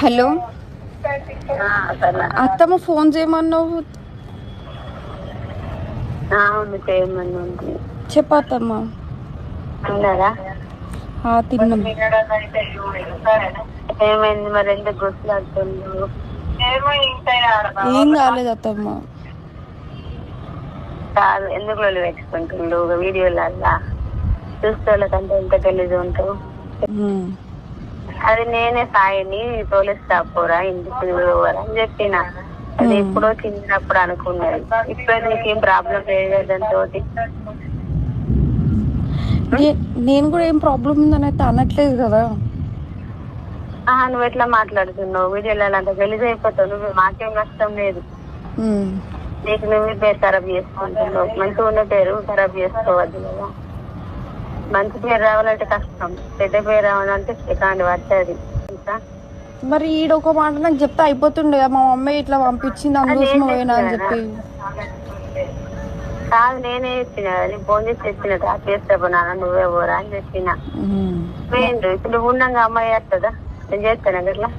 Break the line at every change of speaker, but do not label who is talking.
Hello అత్తమ్మ phone చేయమన్నావు. చెప్పత్తమ్మా.
తిన్నారా?
తిన్నాం.
ఏమైంది మరి? ఎందుకు గుర్తులాడుతుండ్రు?
ఏం కాలేదు అత్తమ్మ.
కాదు, ఎందుకు వాళ్ళు పెట్టుకుంటుండ్రు వీడియోలల్లా చూస్తోళ్ళకంటే ఎంత గలీజ్ ఉంటావు. అది నేనే సాయిని పోలీస్ స్టాప్ పోరా ఇంటికి పోరా అని చెప్పిన. అది ఎప్పుడో చిన్నప్పుడు అనుకున్నది. ఇప్పుడు నీకేం ప్రాబ్లం లేదు దాంతో.
నేను కూడా ఏం ప్రాబ్లం ఉందని అయితే అనట్లేదు కదా.
నువ్వు ఎట్లా మాట్లాడుతున్నావు? వీడియోలలో అంత గలీజ్ అయిపోతావు. నువ్వు మాకేం నష్టం లేదు. నీకు నువ్వే పేరు ఖరాబ్ చేసుకుంటున్నావు. మంచిగా ఉన్న పేరు ఖరాబ్ చేసుకోవద్దు కదా. మంచి పేరు రావాలంటే కష్టం, చెడ్డ పేరు రావాలంటే సెకండ్ పడుతుంది.
మరి ఈడొక మాట నాకు చెప్తే అయిపోతుండే. మా మమ్మీ ఇట్లా పంపించింది అందుకోసం పోయినా అని చెప్పి.
కాదు, నేనే చెప్పిన. నేను ఫోన్ చేసి చెప్పిన డ్రాప్ చేస్తే నాన్న నువ్వే పోరా అని చెప్పిన. ఇప్పుడు నువ్వు ఉన్నాగా అమ్మాయి చేస్తుందా? నేను చేస్తాను అట్లా.